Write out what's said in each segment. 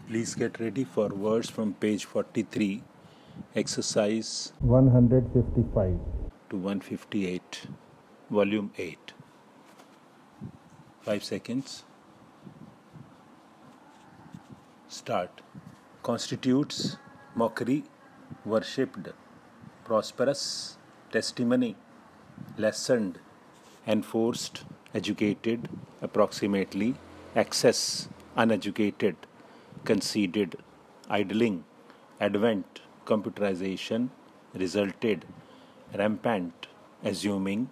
Please get ready for words from page 43, exercise 155. to 158, volume 8. 5 seconds. Start. Constitutes mockery, worshipped, prosperous, testimony, lessened, enforced, educated, approximately, excess, uneducated, conceded, idling, advent, computerization, resulted, rampant, assuming,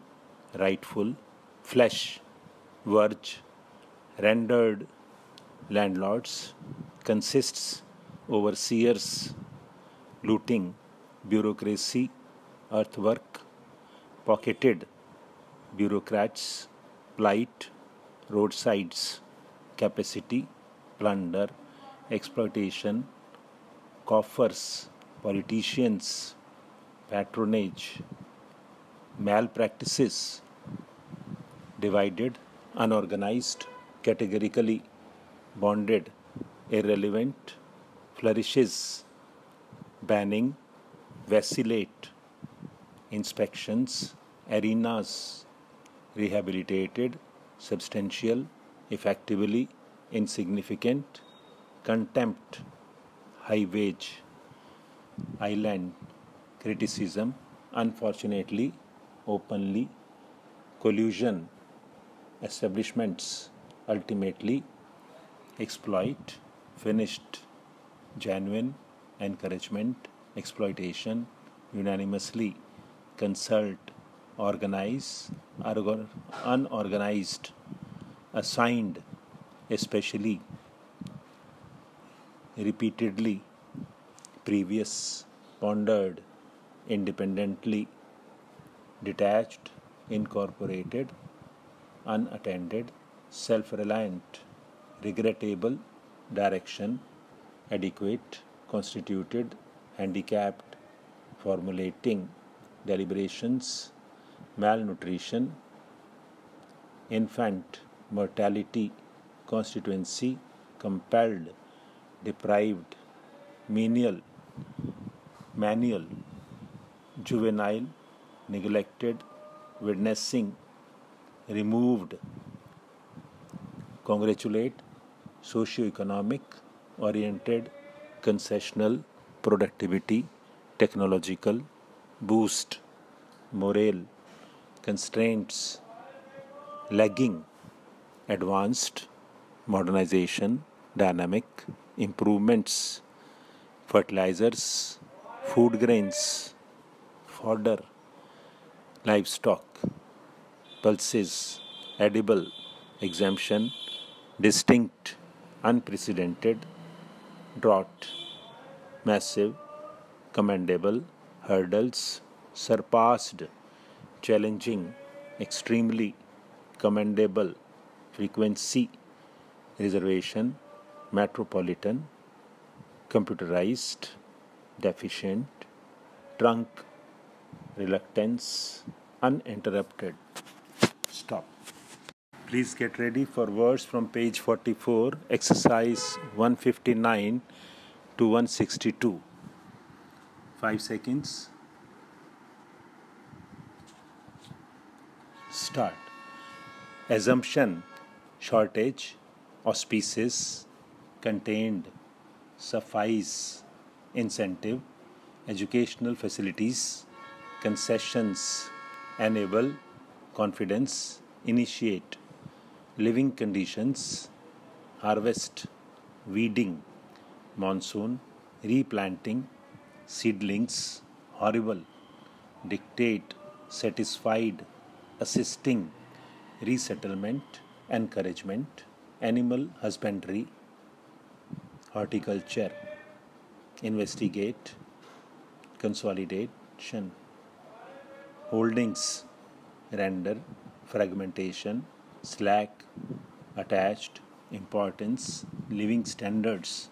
rightful, flesh, verge, rendered, landlords, consists, overseers, looting, bureaucracy, earthwork, pocketed, bureaucrats, plight, roadsides, capacity, plunder, exploitation, coffers, politicians, patronage, malpractices, divided, unorganized, categorically, bonded, irrelevant, flourishes, banning, vacillate, inspections, arenas, rehabilitated, substantial, effectively, insignificant, contempt, high wage, island, criticism, unfortunately, openly, collusion, establishments, ultimately, exploit, finished, genuine, encouragement, exploitation, unanimously, consult, organize, unorganized, assigned, especially, repeatedly, previous, pondered, independently, detached, incorporated, unattended, self-reliant, regrettable, direction, adequate, constituted, handicapped, formulating, deliberations, malnutrition, infant, mortality, constituency, compelled, deprived, menial, manual, juvenile, neglected, witnessing, removed, congratulate, socio-economic, oriented, concessional, productivity, technological, boost, morale, constraints, lagging, advanced, modernization, dynamic, improvements, fertilizers, food grains, fodder, livestock, pulses, edible, exemption, distinct, unprecedented, drought, massive, commendable, hurdles, surpassed, challenging, extremely, commendable, frequency, reservation, metropolitan, computerized, deficient, trunk, reluctance, uninterrupted. Stop. Please get ready for words from page 44, exercise 159 to 162. 5 seconds. Start. Assumption, shortage, auspices, contained, suffice, incentive, educational facilities, concessions, enable, confidence, initiate, living conditions, harvest, weeding, monsoon, replanting, seedlings, horrible, dictate, satisfied, assisting, resettlement, encouragement, animal husbandry, horticulture, investigate, consolidation, holdings, render, fragmentation, slack, attached, importance, living standards,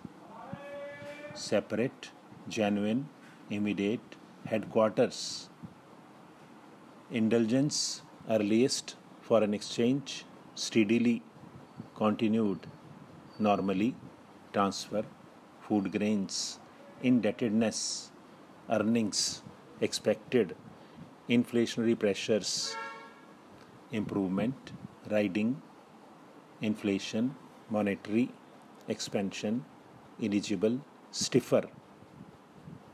separate, genuine, immediate, headquarters, indulgence, earliest, foreign exchange, steadily, continued, normally, transfer, food grains, indebtedness, earnings expected, inflationary pressures, improvement, riding, inflation, monetary, expansion, eligible, stiffer,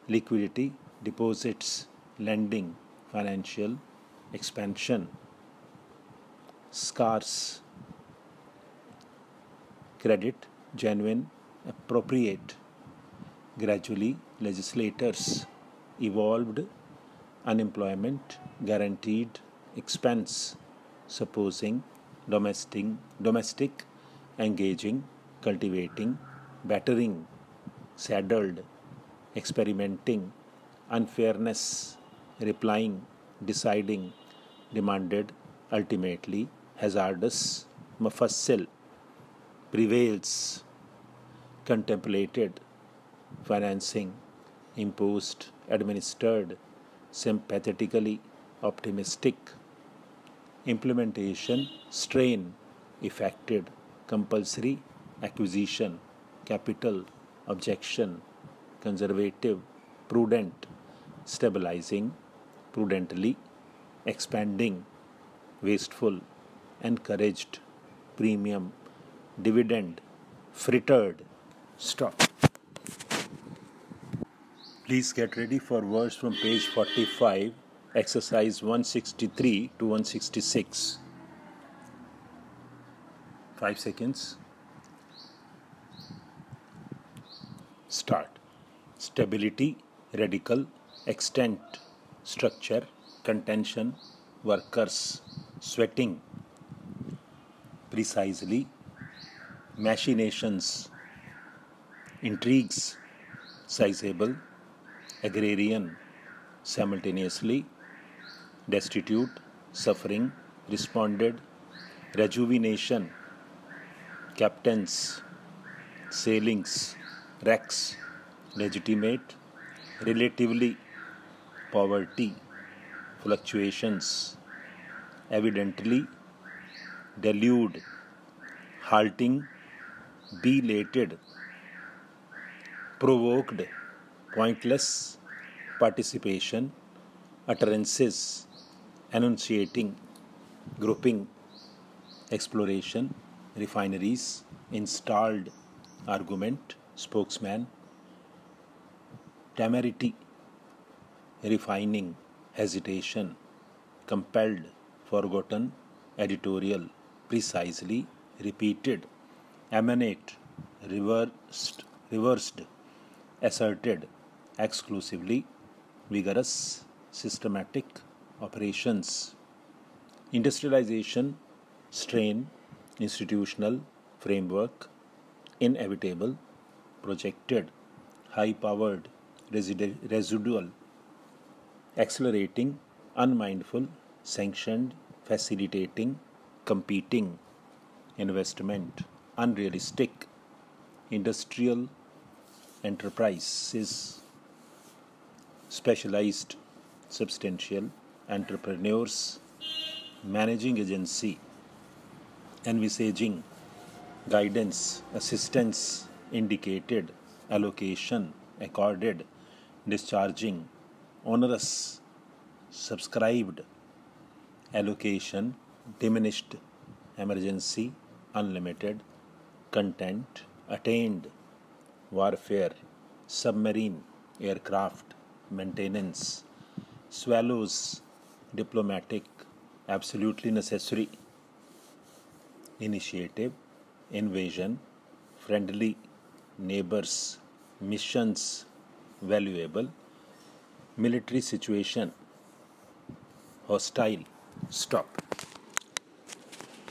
liquidity, deposits, lending, financial, expansion, scarce, credit, genuine, appropriate, gradually, legislators, evolved, unemployment, guaranteed, expense, supposing, domestic, engaging, cultivating, battering, saddled, experimenting, unfairness, replying, deciding, demanded, ultimately, hazardous, mufassil, prevails, contemplated, financing, imposed, administered, sympathetically, optimistic, implementation, strain, effected, compulsory, acquisition, capital, objection, conservative, prudent, stabilizing, prudently, expanding, wasteful, encouraged, premium, dividend, frittered. Stop. Please get ready for words from page 45, exercise 163 to 166. 5 seconds. Start. Stability, radical, extent, structure, contention, workers, sweating, precisely, machinations, intrigues, sizable, agrarian, simultaneously, destitute, suffering, responded, rejuvenation, captains, sailings, wrecks, legitimate, relatively, poverty, fluctuations, evidently, delude, halting, belated, provoked, pointless, participation, utterances, enunciating, grouping, exploration, refineries, installed, argument, spokesman, temerity, refining, hesitation, compelled, forgotten, editorial, precisely, repeated, emanate, reversed, asserted, exclusively, vigorous, systematic, operations, industrialization, strain, institutional, framework, inevitable, projected, high-powered, residual, accelerating, unmindful, sanctioned, facilitating, competing, investment, unrealistic, industrial, enterprises, specialized, substantial, entrepreneurs, managing agency, envisaging, guidance, assistance, indicated, allocation, accorded, discharging, onerous, subscribed, allocation, diminished, emergency, unlimited, content, attained, warfare, submarine, aircraft, maintenance, swallows, diplomatic, absolutely necessary, initiative, invasion, friendly, neighbors, missions, valuable, military situation, hostile. Stop.